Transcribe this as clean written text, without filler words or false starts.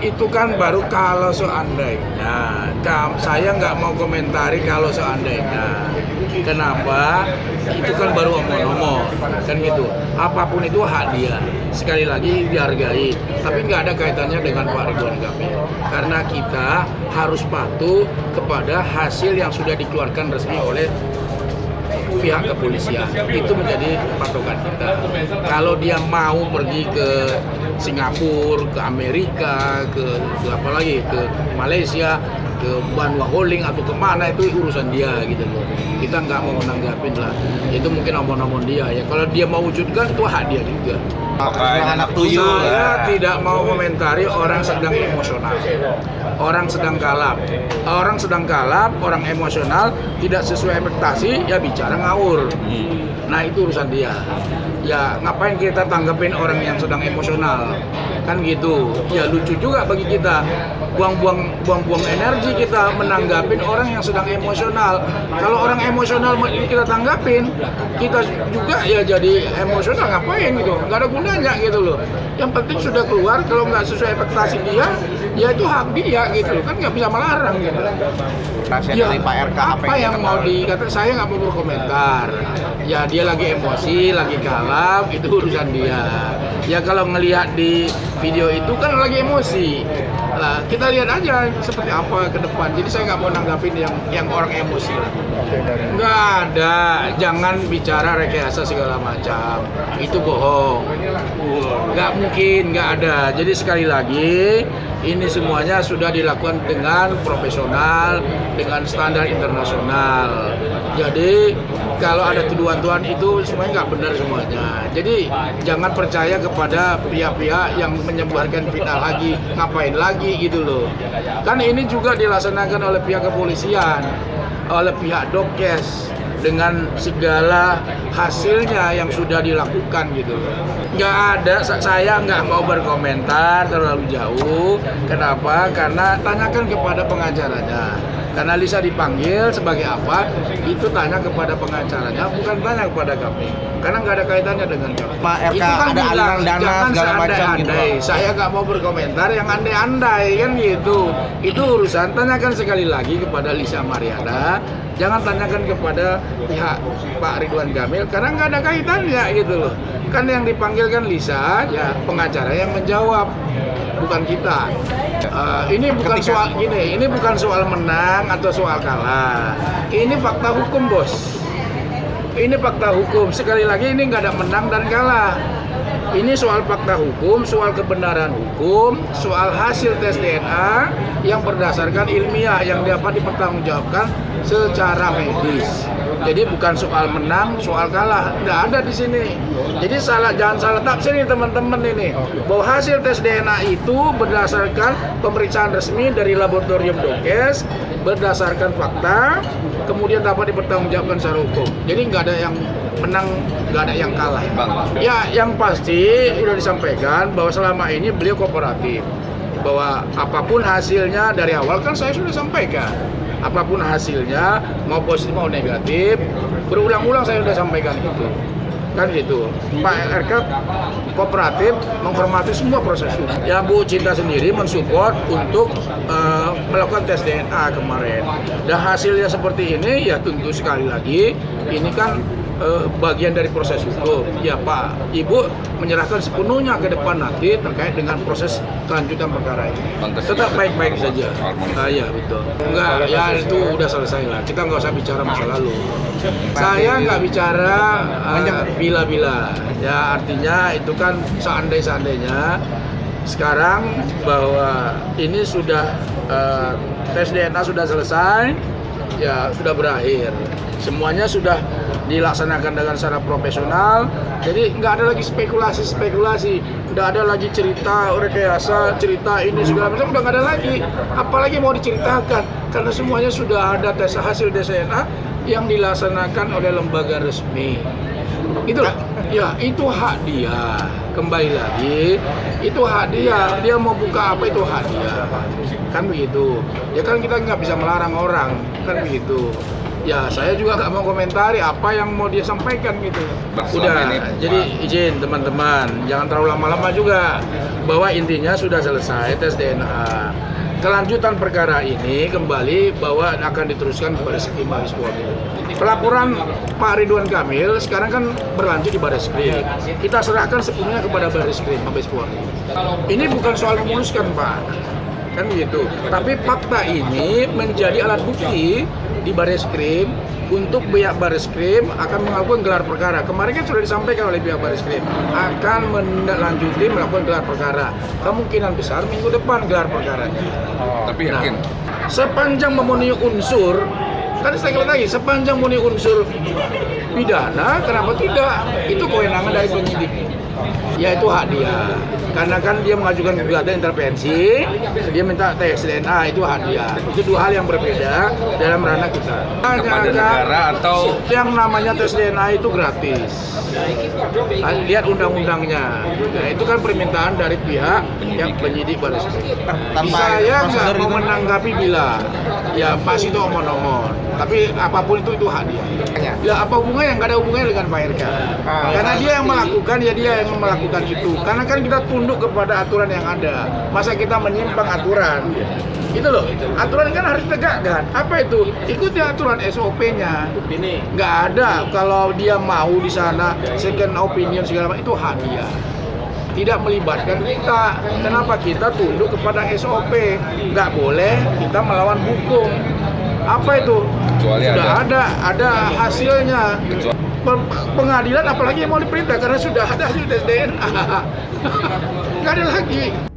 Itu kan baru kalau seandainya. Saya nggak mau komentari kalau seandainya. Kenapa? Itu kan baru omong-omong, kan gitu. Apapun itu hak dia. Sekali lagi dihargai. Tapi nggak ada kaitannya dengan Pak Ridwan Kamil. Karena kita harus patuh kepada hasil yang sudah dikeluarkan resmi oleh pihak kepolisian. Itu menjadi patokan kita. Kalau dia mau pergi ke Singapura, ke Amerika, ke apa lagi, ke Malaysia, ke Banua Holding atau kemana, itu urusan dia gitu loh. Kita nggak mau menanggapin lah. Itu mungkin omong-omong dia ya. Kalau dia mau wujudkan itu hak dia juga. Anak tuyul. Saya tidak mau komentari orang sedang emosional. Orang sedang kalap. Orang emosional tidak sesuai ekspektasi, ya bicara ngawur. Nah, itu urusan dia. Ya, ngapain kita tanggepin orang yang sedang emosional? Kan gitu. Ya lucu juga bagi kita. Buang-buang energi kita menanggapin orang yang sedang emosional. Kalau orang emosional kita tanggapin, kita juga ya jadi emosional, ngapain gitu? Nggak ada gunanya gitu loh. Yang penting sudah keluar, kalau nggak sesuai ekspektasi dia, ya itu hak dia gitu loh. Kan nggak bisa melarang gitu. Ya, dari Pak RK apa yang mau dikatakan, saya nggak mau berkomentar. Ya dia lagi emosi, lagi kalap, itu urusan dia. Ya kalau ngelihat di video itu kan lagi emosi. Lah kita lihat aja seperti apa ke depan. Jadi saya nggak mau nanggapin yang orang emosi lah. Nggak ada, jangan bicara rekayasa segala macam. Itu bohong. Nggak mungkin, nggak ada. Jadi sekali lagi, ini semuanya sudah dilakukan dengan profesional, dengan standar internasional. Jadi kalau ada tuduhan-tuduhan itu semuanya nggak benar semuanya. Jadi jangan percaya kepada pihak-pihak yang menyebarkan fitnah lagi, ngapain lagi gitu loh. Kan ini juga dilaksanakan oleh pihak kepolisian, oleh pihak Dokes, dengan segala hasilnya yang sudah dilakukan gitu loh. Nggak ada, saya nggak mau berkomentar terlalu jauh. Kenapa? Karena tanyakan kepada pengacaranya. Karena Lisa dipanggil sebagai apa, itu tanya kepada pengacaranya, bukan tanya kepada kami. Karena nggak ada kaitannya dengan kami. Pak RK itu kan ada aliran dana jangan segala macam gitu. Saya nggak mau berkomentar yang andai-andai kan gitu. Itu urusan, tanyakan sekali lagi kepada Lisa Mariana. Jangan tanyakan kepada pihak Pak Ridwan Kamil karena nggak ada kaitannya gitu loh. Kan yang dipanggil kan Lisa, ya pengacara yang menjawab, bukan kita. Ini bukan soal gini, ini bukan soal menang atau soal kalah. Ini fakta hukum, bos. Ini fakta hukum. Sekali lagi ini nggak ada menang dan kalah. Ini soal fakta hukum, soal kebenaran hukum, soal hasil tes DNA yang berdasarkan ilmiah yang dapat dipertanggungjawabkan secara medis. Jadi bukan soal menang, soal kalah, nggak ada di sini. Jadi jangan salah tafsir nih teman-teman ini, bahwa hasil tes DNA itu berdasarkan pemeriksaan resmi dari laboratorium Dokes, berdasarkan fakta, kemudian dapat dipertanggungjawabkan secara hukum. Jadi nggak ada yang menang, nggak ada yang kalah. Ya, yang pasti sudah disampaikan bahwa selama ini beliau kooperatif. Bahwa apapun hasilnya dari awal kan saya sudah sampaikan. Apapun hasilnya, mau positif mau negatif, berulang-ulang saya sudah sampaikan itu. Kan gitu. Pak RK kooperatif, menghormati semua proses hukum. Ya Bu Cinta sendiri mensupport untuk melakukan tes DNA kemarin. Dan hasilnya seperti ini, ya tentu sekali lagi, ini kan bagian dari proses hukum. Ya Pak, Ibu menyerahkan sepenuhnya ke depan nanti terkait dengan proses kelanjutan perkara ini. Tetap baik-baik saja. Iya betul. Enggak, ya itu udah selesai lah. Kita nggak usah bicara masa lalu. Saya nggak bicara bila-bila. Ya artinya itu kan seandai-seandainya sekarang bahwa ini sudah tes DNA sudah selesai, ya sudah berakhir. Semuanya sudah dilaksanakan dengan secara profesional, jadi nggak ada lagi spekulasi, nggak ada lagi cerita rekayasa, cerita ini segala macam, udah nggak ada lagi. Apalagi mau diceritakan, karena semuanya sudah ada hasil tes DNA yang dilaksanakan oleh lembaga resmi. Itu, ya itu hak dia. Kembali lagi, itu hak dia. Dia mau buka apa itu hak dia. Kan begitu. Ya kan kita nggak bisa melarang orang, kan begitu. Ya saya juga nggak mau komentari apa yang mau dia sampaikan gitu. Selama ini, Jadi izin teman-teman, jangan terlalu lama-lama juga. Bahwa intinya sudah selesai tes DNA. Kelanjutan perkara ini kembali bahwa akan diteruskan kepada Baris Mabes Polri. Pelaporan Pak Ridwan Kamil sekarang kan berlanjut di Baris Krim. Kita serahkan sepenuhnya kepada Baris Krim Mabes Polri. Ini bukan soal memuluskan Pak, kan gitu. Tapi fakta ini menjadi alat bukti di Baris Krim untuk pihak Baris Krim akan melakukan gelar perkara. Kemarin kan sudah disampaikan oleh pihak Baris Krim akan menindaklanjuti melakukan gelar perkara. Kemungkinan besar minggu depan gelar perkaranya. Tapi yakin. Sepanjang memenuhi unsur, kan saya katakan lagi, sepanjang memenuhi unsur pidana, kenapa tidak? Itu kewenangan dari penyidik. Yaitu hak dia. Karena kan dia mengajukan gugatan intervensi, dia minta tes DNA, itu hak dia. Itu dua hal yang berbeda dalam ranah kita. Kepada negara atau yang namanya tes DNA itu gratis. Lihat undang-undangnya. Nah, itu kan permintaan dari pihak yang penyidik Baris Krim. Saya nggak mau menanggapi bila ya Pak Sito omong-omong. Tapi apapun itu hak dia. Ya apa hubungannya? Nggak ada hubungannya dengan Pak RK. Karena dia yang melakukan, ya dia yang melakukan itu. Karena kan kita tunduk kepada aturan yang ada. Masa kita menyimpang aturan? Itu loh, aturan kan harus tegakkan. Apa itu? Ikuti aturan SOP-nya. Nggak ada kalau dia mau di sana second opinion segala macam, itu hak dia. Tidak melibatkan kita. Kenapa kita tunduk kepada SOP? Nggak boleh kita melawan hukum. Apa itu? Kecuali sudah ada hasilnya. Pengadilan apalagi yang mau diperintah karena sudah ada hasil tes DNA. Nggak ada lagi.